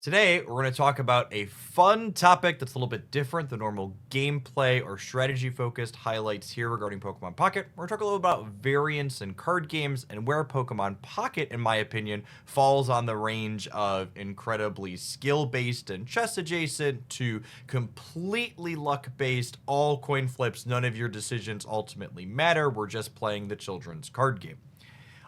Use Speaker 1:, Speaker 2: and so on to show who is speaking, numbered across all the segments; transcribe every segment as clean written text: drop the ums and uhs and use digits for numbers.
Speaker 1: Today, we're going to talk about a fun topic that's a little bit different than normal gameplay or strategy focused highlights here regarding Pokemon Pocket. We're going to talk a little about variance in card games and where Pokemon Pocket, in my opinion, falls on the range of incredibly skill based and chess adjacent to completely luck based, all coin flips, none of your decisions ultimately matter. We're just playing the children's card game.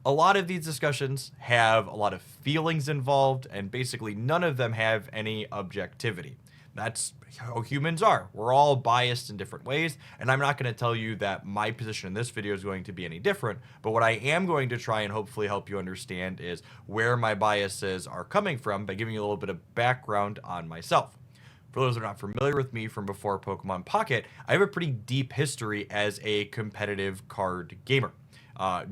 Speaker 1: A lot of these discussions have a lot of feelings involved, and basically none of them have any objectivity. That's how humans are. We're all biased in different ways, and I'm not going to tell you that my position in this video is going to be any different, but what I am going to try and hopefully help you understand is where my biases are coming from by giving you a little bit of background on myself. For those that are not familiar with me from before Pokemon Pocket, I have a pretty deep history as a competitive card gamer.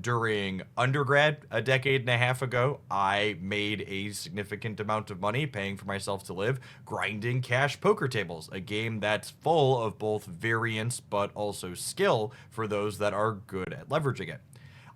Speaker 1: During undergrad, a decade and a half ago, I made a significant amount of money paying for myself to live, grinding cash poker tables, a game that's full of both variance but also skill for those that are good at leveraging it.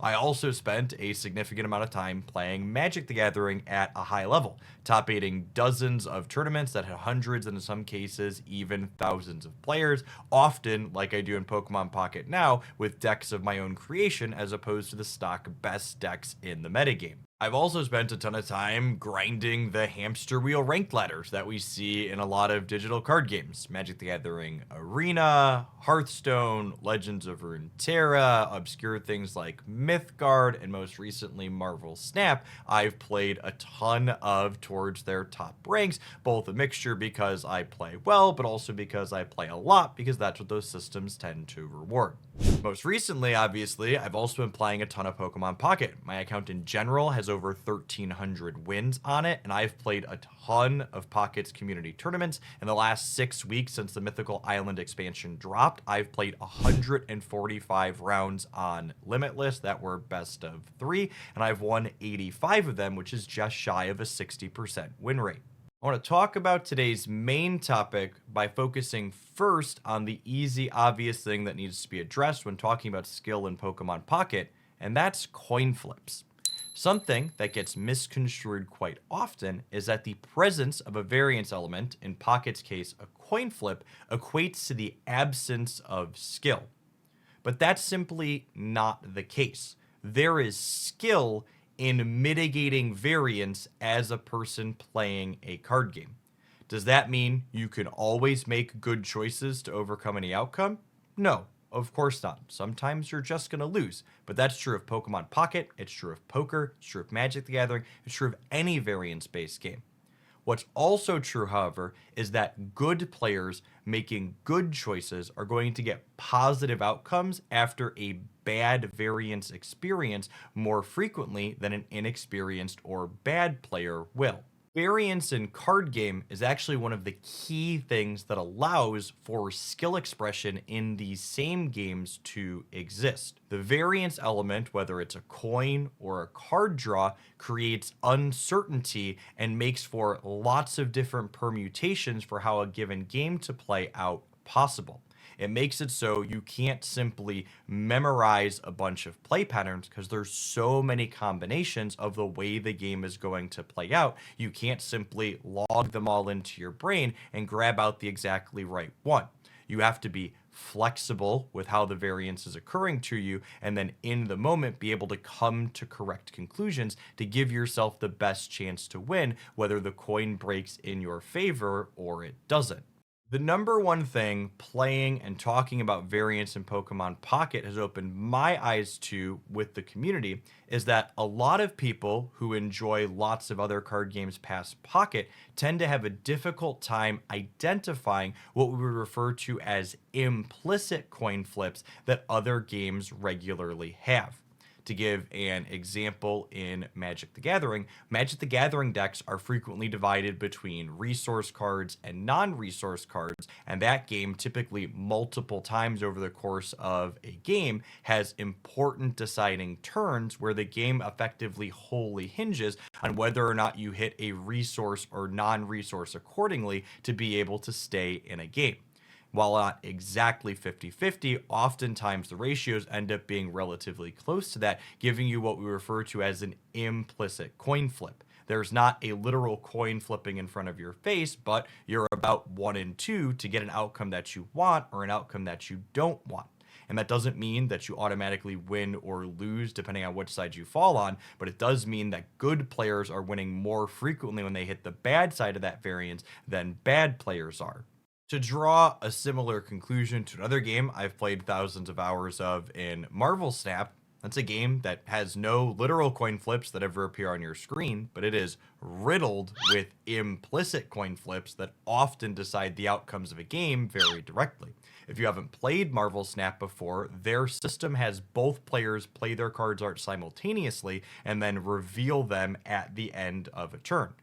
Speaker 1: I also spent a significant amount of time playing Magic the Gathering at a high level, top eighting dozens of tournaments that had hundreds and in some cases even thousands of players, often like I do in Pokemon Pocket now, with decks of my own creation as opposed to the stock best decks in the metagame. I've also spent a ton of time grinding the hamster wheel ranked ladders that we see in a lot of digital card games. Magic the Gathering Arena, Hearthstone, Legends of Runeterra, obscure things like Mythgard, and most recently Marvel Snap. I've played a ton of towards their top ranks, both a mixture because I play well, but also because I play a lot, because that's what those systems tend to reward. Most recently, obviously, I've also been playing a ton of Pokemon Pocket. My account in general has over 1,300 wins on it, and I've played a ton of Pocket's community tournaments. In the last 6 weeks since the Mythical Island expansion dropped, I've played 145 rounds on Limitless that were best of 3, and I've won 85 of them, which is just shy of a 60% win rate. I want to talk about today's main topic by focusing first on the easy, obvious thing that needs to be addressed when talking about skill in Pokemon Pocket, and that's coin flips. Something that gets misconstrued quite often is that the presence of a variance element, in Pocket's case, a coin flip, equates to the absence of skill. But that's simply not the case. There is skill in mitigating variance as a person playing a card game. Does that mean you can always make good choices to overcome any outcome? No, of course not. Sometimes you're just going to lose, but that's true of Pokemon Pocket, it's true of poker, it's true of Magic the Gathering, it's true of any variance-based game. What's also true, however, is that good players making good choices are going to get positive outcomes after a bad variance experience more frequently than an inexperienced or bad player will. Variance in card game is actually one of the key things that allows for skill expression in these same games to exist. The variance element, whether it's a coin or a card draw, creates uncertainty and makes for lots of different permutations for how a given game to play out possible. It makes it so you can't simply memorize a bunch of play patterns because there's so many combinations of the way the game is going to play out. You can't simply log them all into your brain and grab out the exactly right one. You have to be flexible with how the variance is occurring to you, and then in the moment be able to come to correct conclusions to give yourself the best chance to win, whether the coin breaks in your favor or it doesn't. The number one thing playing and talking about variance in Pokemon Pocket has opened my eyes to with the community is that a lot of people who enjoy lots of other card games past Pocket tend to have a difficult time identifying what we would refer to as implicit coin flips that other games regularly have. To give an example in Magic the Gathering decks are frequently divided between resource cards and non-resource cards, and that game typically multiple times over the course of a game has important deciding turns where the game effectively wholly hinges on whether or not you hit a resource or non-resource accordingly to be able to stay in a game. While not exactly 50-50, oftentimes the ratios end up being relatively close to that, giving you what we refer to as an implicit coin flip. There's not a literal coin flipping in front of your face, but you're about 1 and 2 to get an outcome that you want or an outcome that you don't want. And that doesn't mean that you automatically win or lose depending on which side you fall on, but it does mean that good players are winning more frequently when they hit the bad side of that variance than bad players are. To draw a similar conclusion to another game I've played thousands of hours of in Marvel Snap, that's a game that has no literal coin flips that ever appear on your screen, but it is riddled with implicit coin flips that often decide the outcomes of a game very directly. If you haven't played Marvel Snap before, their system has both players play their cards art simultaneously and then reveal them at the end of a turn.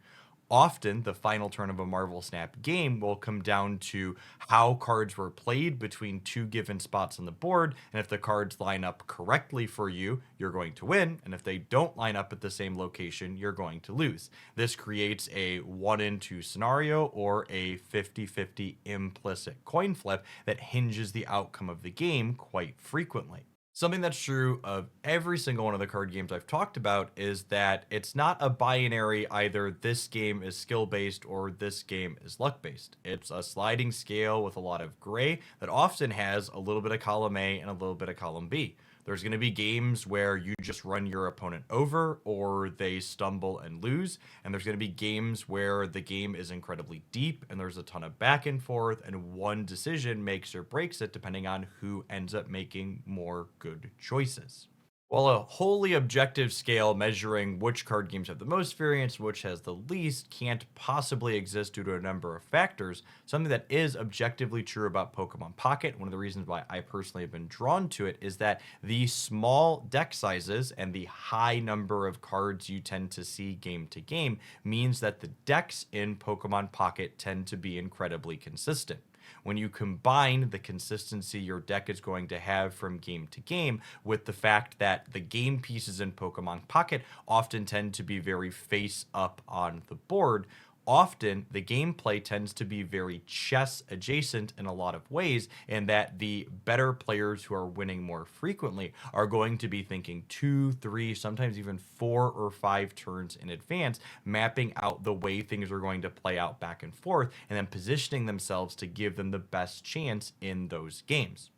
Speaker 1: Often, the final turn of a Marvel Snap game will come down to how cards were played between two given spots on the board, and if the cards line up correctly for you, you're going to win, and if they don't line up at the same location, you're going to lose. This creates a 1 in 2 scenario or a 50-50 implicit coin flip that hinges the outcome of the game quite frequently. Something that's true of every single one of the card games I've talked about is that it's not a binary either this game is skill based or this game is luck based. It's a sliding scale with a lot of gray that often has a little bit of column A and a little bit of column B. There's going to be games where you just run your opponent over or they stumble and lose. And there's going to be games where the game is incredibly deep and there's a ton of back and forth, and one decision makes or breaks it depending on who ends up making more good choices. While a wholly objective scale measuring which card games have the most variance, which has the least, can't possibly exist due to a number of factors, something that is objectively true about Pokemon Pocket, one of the reasons why I personally have been drawn to it, is that the small deck sizes and the high number of cards you tend to see game to game means that the decks in Pokemon Pocket tend to be incredibly consistent. When you combine the consistency your deck is going to have from game to game with the fact that the game pieces in Pokemon Pocket often tend to be very face up on the board, often the gameplay tends to be very chess adjacent in a lot of ways, and that the better players who are winning more frequently are going to be thinking 2, 3, sometimes even 4 or 5 turns in advance, mapping out the way things are going to play out back and forth, and then positioning themselves to give them the best chance in those games.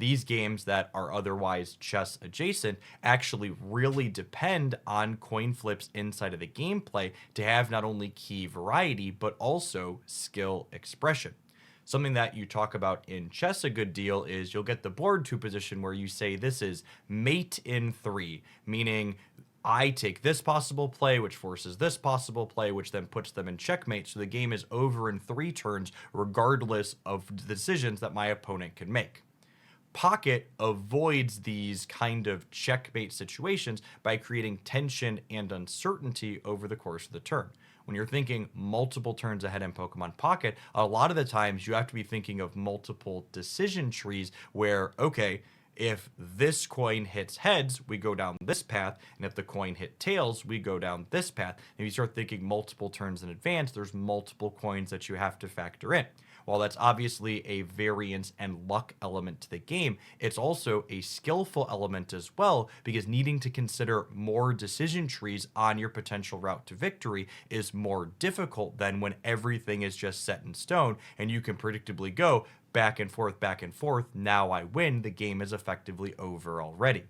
Speaker 1: These games that are otherwise chess adjacent actually really depend on coin flips inside of the gameplay to have not only key variety, but also skill expression. Something that you talk about in chess a good deal is you'll get the board to a position where you say this is mate in 3, meaning I take this possible play, which forces this possible play, which then puts them in checkmate. So the game is over in 3 turns, regardless of the decisions that my opponent can make. Pocket avoids these kind of checkmate situations by creating tension and uncertainty over the course of the turn. When you're thinking multiple turns ahead in Pokemon Pocket, a lot of the times you have to be thinking of multiple decision trees where, okay, if this coin hits heads, we go down this path, and if the coin hit tails, we go down this path. And if you start thinking multiple turns in advance, there's multiple coins that you have to factor in. While that's obviously a variance and luck element to the game, it's also a skillful element as well, because needing to consider more decision trees on your potential route to victory is more difficult than when everything is just set in stone and you can predictably go back and forth, now I win, the game is effectively over already.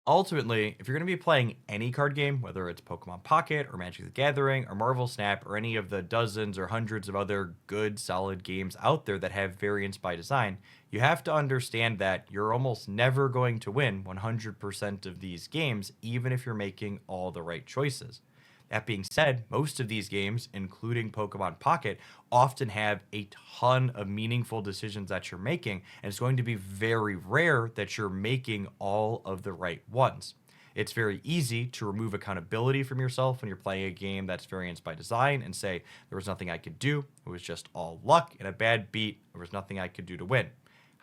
Speaker 1: Ultimately, if you're going to be playing any card game, whether it's Pokemon Pocket or Magic the Gathering or Marvel Snap or any of the dozens or hundreds of other good, solid games out there that have variance by design, you have to understand that you're almost never going to win 100% of these games, even if you're making all the right choices. That being said, most of these games, including Pokemon Pocket, often have a ton of meaningful decisions that you're making, and it's going to be very rare that you're making all of the right ones. It's very easy to remove accountability from yourself when you're playing a game that's variance by design and say, there was nothing I could do, it was just all luck and a bad beat, there was nothing I could do to win.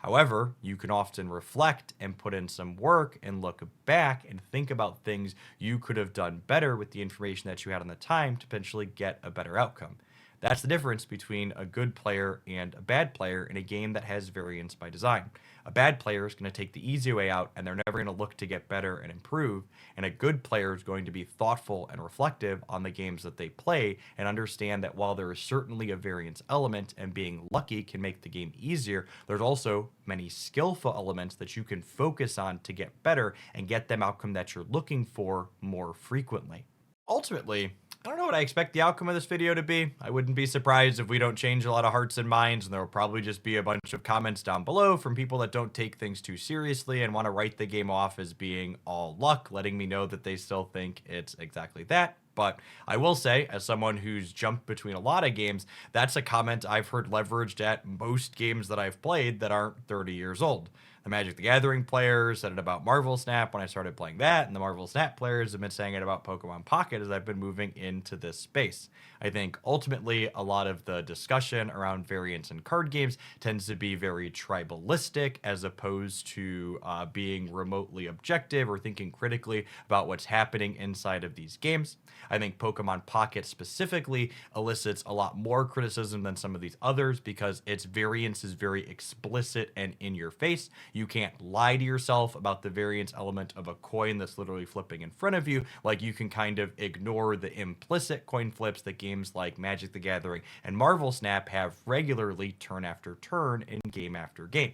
Speaker 1: However, you can often reflect and put in some work and look back and think about things you could have done better with the information that you had on the time to potentially get a better outcome. That's the difference between a good player and a bad player in a game that has variance by design. A bad player is going to take the easy way out and they're never going to look to get better and improve. And a good player is going to be thoughtful and reflective on the games that they play and understand that while there is certainly a variance element and being lucky can make the game easier, there's also many skillful elements that you can focus on to get better and get them outcome that you're looking for more frequently. Ultimately, I don't know what I expect the outcome of this video to be. I wouldn't be surprised if we don't change a lot of hearts and minds, and there will probably just be a bunch of comments down below from people that don't take things too seriously and want to write the game off as being all luck, letting me know that they still think it's exactly that. But I will say, as someone who's jumped between a lot of games, that's a comment I've heard leveraged at most games that I've played that aren't 30 years old. The Magic the Gathering players said it about Marvel Snap when I started playing that, and the Marvel Snap players have been saying it about Pokemon Pocket as I've been moving into this space. I think ultimately a lot of the discussion around variants in card games tends to be very tribalistic as opposed to being remotely objective or thinking critically about what's happening inside of these games. I think Pokemon Pocket specifically elicits a lot more criticism than some of these others because its variance is very explicit and in your face. You can't lie to yourself about the variance element of a coin that's literally flipping in front of you, like you can kind of ignore the implicit coin flips that games like Magic the Gathering and Marvel Snap have regularly turn after turn in game after game.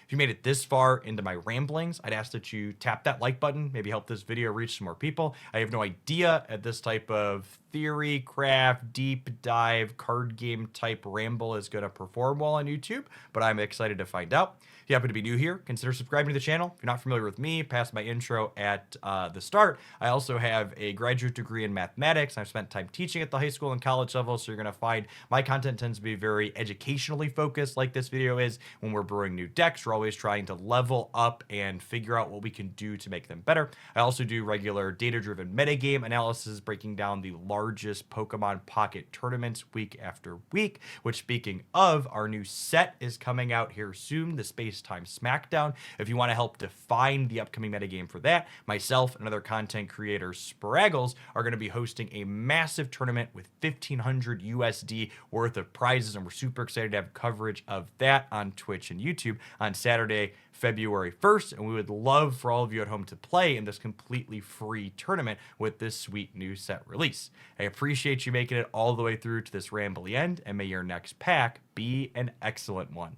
Speaker 1: If you made it this far into my ramblings, I'd ask that you tap that like button, maybe help this video reach some more people. I have no idea at this type of theory, craft, deep dive, card game type ramble is going to perform well on YouTube, but I'm excited to find out. If you happen to be new here, consider subscribing to the channel. If you're not familiar with me, past my intro at the start, I also have a graduate degree in mathematics. I've spent time teaching at the high school and college level, so you're going to find my content tends to be very educationally focused like this video is. When we're brewing new decks, we're always trying to level up and figure out what we can do to make them better. I also do regular data-driven metagame analysis, breaking down the largest Pokemon Pocket tournaments week after week, which, speaking of, our new set is coming out here soon, the Space-Time Smackdown. If you want to help define the upcoming metagame for that, myself and other content creators, Spraggles, are going to be hosting a massive tournament with 1,500 USD worth of prizes, and we're super excited to have coverage of that on Twitch and YouTube on Saturday, February 1st, and we would love for all of you at home to play in this completely free tournament with this sweet new set release. I appreciate you making it all the way through to this rambly end, and may your next pack be an excellent one.